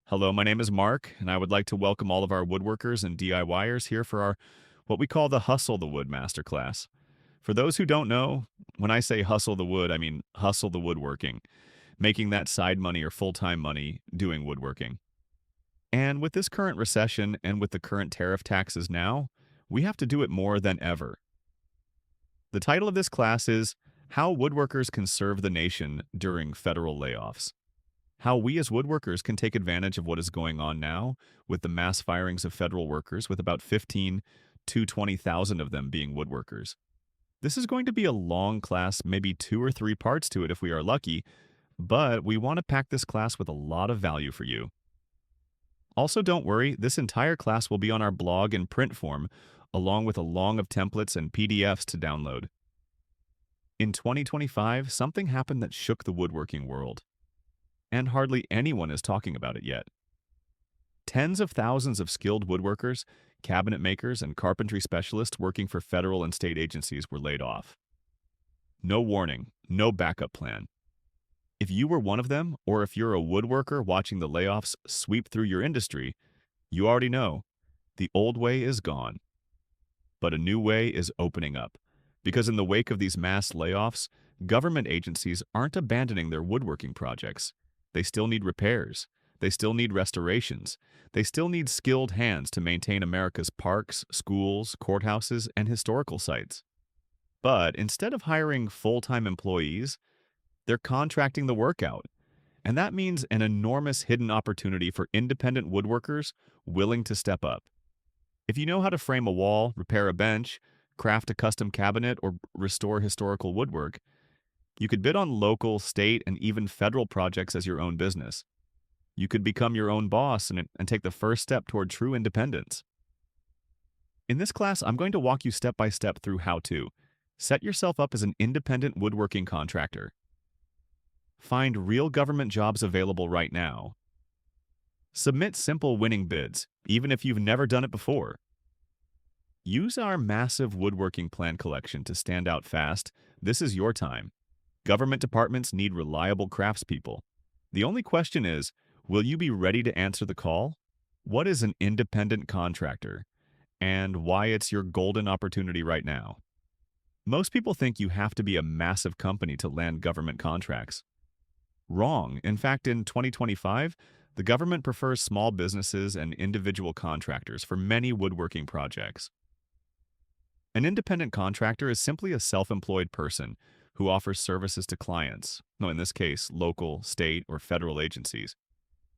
Hello, my name is Mark, and I would like to welcome all of our woodworkers and DIYers here for our what we call the Hustle the Wood Masterclass. For those who don't know, when I say hustle the wood, I mean hustle the woodworking, making that side money or full-time money doing woodworking. And with this current recession and with the current tariff taxes now, we have to do it more than ever. The title of this class is How Woodworkers Can Serve the Nation During Federal Layoffs. How we as woodworkers can take advantage of what is going on now with the mass firings of federal workers, with about 15 to 20,000 of them being woodworkers. This is going to be a long class, maybe 2 or 3 parts to it if we are lucky, but we want to pack this class with a lot of value for you. Also, don't worry, this entire class will be on our blog in print form, along with a long of templates and PDFs to download. In 2025, something happened that shook the woodworking world, and hardly anyone is talking about it yet. Tens of thousands of skilled woodworkers, cabinet makers, and carpentry specialists working for federal and state agencies were laid off. No warning, no backup plan. If you were one of them, or if you're a woodworker watching the layoffs sweep through your industry, you already know the old way is gone. But a new way is opening up. Because in the wake of these mass layoffs, government agencies aren't abandoning their woodworking projects. They still need repairs. They still need restorations. They still need skilled hands to maintain America's parks, schools, courthouses, and historical sites. But instead of hiring full-time employees, they're contracting the work out. And that means an enormous hidden opportunity for independent woodworkers willing to step up. If you know how to frame a wall, repair a bench, craft a custom cabinet, or restore historical woodwork, you could bid on local, state, and even federal projects as your own business. You could become your own boss and take the first step toward true independence. In this class, I'm going to walk you step by step through how to set yourself up as an independent woodworking contractor, find real government jobs available right now, submit simple winning bids, even if you've never done it before. Use our massive woodworking plan collection to stand out fast. This is your time. Government departments need reliable craftspeople. The only question is, will you be ready to answer the call? What is an independent contractor? And why it's your golden opportunity right now? Most people think you have to be a massive company to land government contracts. Wrong. In fact, in 2025, the government prefers small businesses and individual contractors for many woodworking projects. An independent contractor is simply a self-employed person who offers services to clients, in this case, local, state, or federal agencies,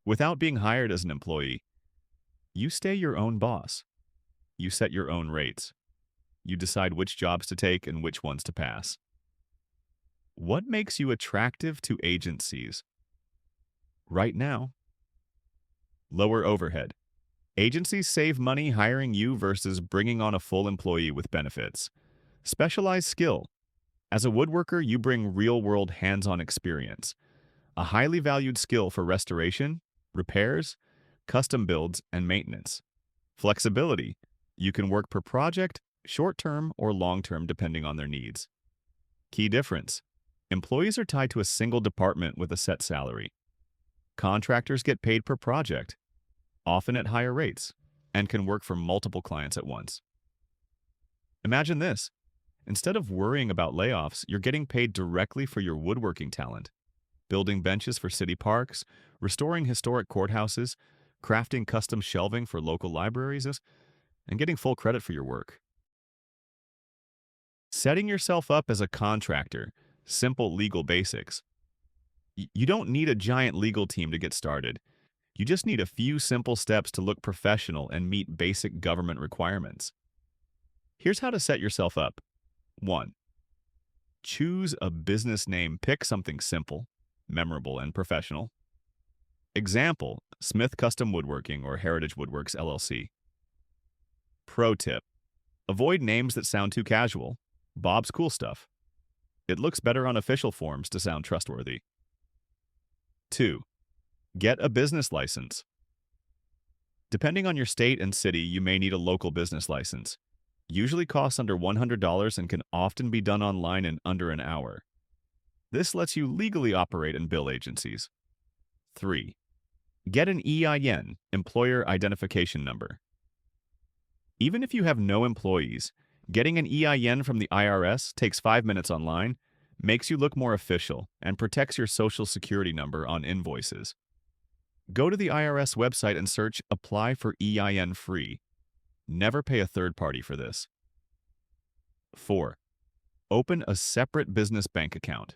without being hired as an employee. You stay your own boss. You set your own rates. You decide which jobs to take and which ones to pass. What makes you attractive to agencies? Right now, lower overhead. Agencies save money hiring you versus bringing on a full employee with benefits. Specialized skill. As a woodworker, you bring real-world hands-on experience, a highly valued skill for restoration, repairs, custom builds, and maintenance. Flexibility. You can work per project, short-term or long-term depending on their needs. Key difference. Employees are tied to a single department with a set salary. Contractors get paid per project, often at higher rates, and can work for multiple clients at once. Imagine this. Instead of worrying about layoffs, you're getting paid directly for your woodworking talent, building benches for city parks, restoring historic courthouses, crafting custom shelving for local libraries, and getting full credit for your work. Setting yourself up as a contractor, simple legal basics. You don't need a giant legal team to get started. You just need a few simple steps to look professional and meet basic government requirements. Here's how to set yourself up. 1. Choose a business name. Pick something simple, memorable, and professional. Example, Smith Custom Woodworking or Heritage Woodworks LLC. Pro tip, avoid names that sound too casual. Bob's Cool Stuff. It looks better on official forms to sound trustworthy. 2. Get a business license. Depending on your state and city, you may need a local business license. Usually costs under $100 and can often be done online in under an hour. This lets you legally operate and bill agencies. 3. Get an EIN, Employer Identification Number. Even if you have no employees, getting an EIN from the IRS takes 5 minutes online, makes you look more official, and protects your social security number on invoices. Go to the IRS website and search Apply for EIN Free. Never pay a third party for this. 4. Open a separate business bank account.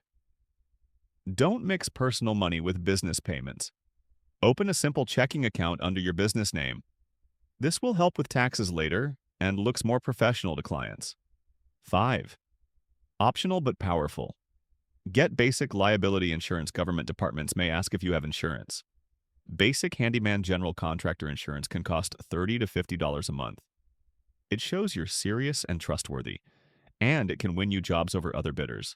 Don't mix personal money with business payments. Open a simple checking account under your business name. This will help with taxes later and looks more professional to clients. 5. Optional but powerful. Get basic liability insurance. Government departments may ask if you have insurance. Basic handyman general contractor insurance can cost $30 to $50 a month. It shows you're serious and trustworthy, and it can win you jobs over other bidders.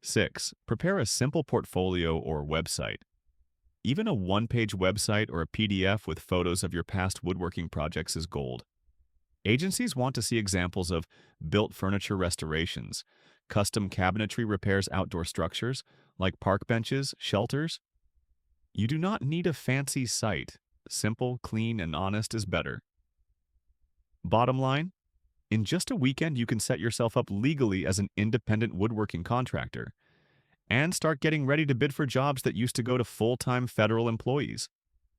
6. Prepare a simple portfolio or website. Even a one-page website or a PDF with photos of your past woodworking projects is gold. Agencies want to see examples of built furniture restorations, custom cabinetry repairs, outdoor structures like park benches, shelters. You do not need a fancy site. Simple, clean, and honest is better. Bottom line, in just a weekend you can set yourself up legally as an independent woodworking contractor and start getting ready to bid for jobs that used to go to full-time federal employees.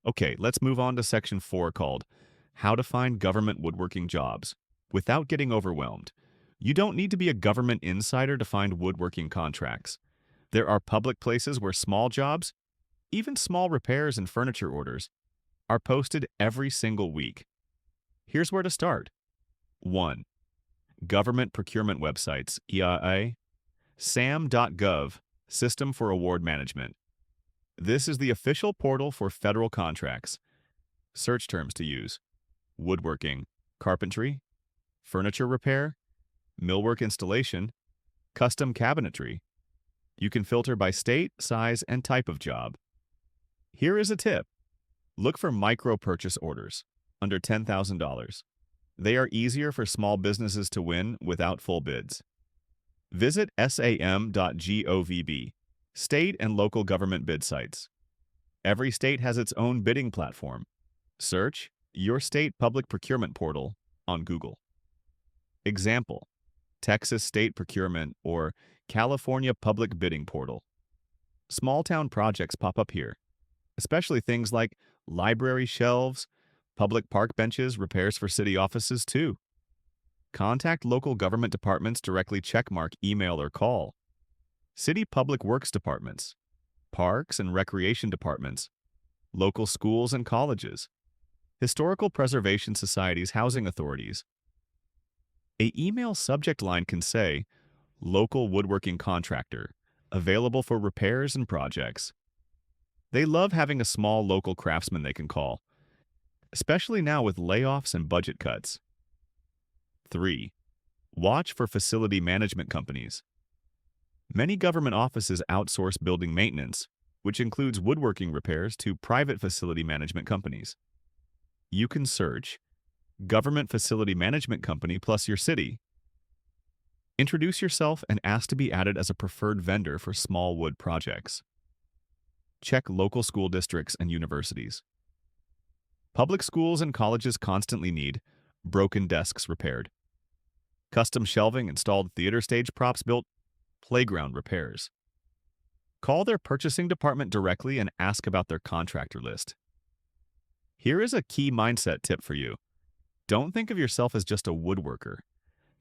Okay, let's move on to Section 4 called How to Find Government Woodworking Jobs Without Getting Overwhelmed. You don't need to be a government insider to find woodworking contracts. There are public places where small jobs, even small repairs and furniture orders, are posted every single week. Here's where to start. 1. Government procurement websites, EIA, SAM.gov, System for Award Management. This is the official portal for federal contracts. Search terms to use: woodworking, carpentry, furniture repair, millwork installation, custom cabinetry. You can filter by state, size, and type of job. Here is a tip. Look for micro purchase orders, under $10,000. They are easier for small businesses to win without full bids. Visit sam.govb, state and local government bid sites. Every state has its own bidding platform. Search Your State Public Procurement Portal on Google. Example: Texas State Procurement or California Public Bidding Portal. Small-town projects pop up here, especially things like library shelves, public park benches, repairs for city offices too. Contact local government departments directly. Checkmark email or call. City public works departments, parks and recreation departments, local schools and colleges, historical preservation societies, housing authorities. A email subject line can say, Local woodworking contractor, available for repairs and projects. They love having a small local craftsman they can call, especially now with layoffs and budget cuts. 3. Watch for facility management companies. Many government offices outsource building maintenance, which includes woodworking repairs, to private facility management companies. You can search Government Facility Management Company plus your city. Introduce yourself and ask to be added as a preferred vendor for small wood projects. Check local school districts and universities. Public schools and colleges constantly need broken desks repaired, custom shelving installed, theater stage props built, playground repairs. Call their purchasing department directly and ask about their contractor list. Here is a key mindset tip for you. Don't think of yourself as just a woodworker.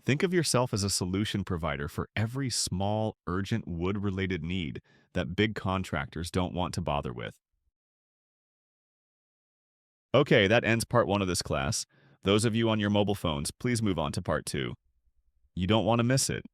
Think of yourself as a solution provider for every small, urgent wood-related need that big contractors don't want to bother with. Okay, that ends part 1 of this class. Those of you on your mobile phones, please move on to part 2. You don't want to miss it.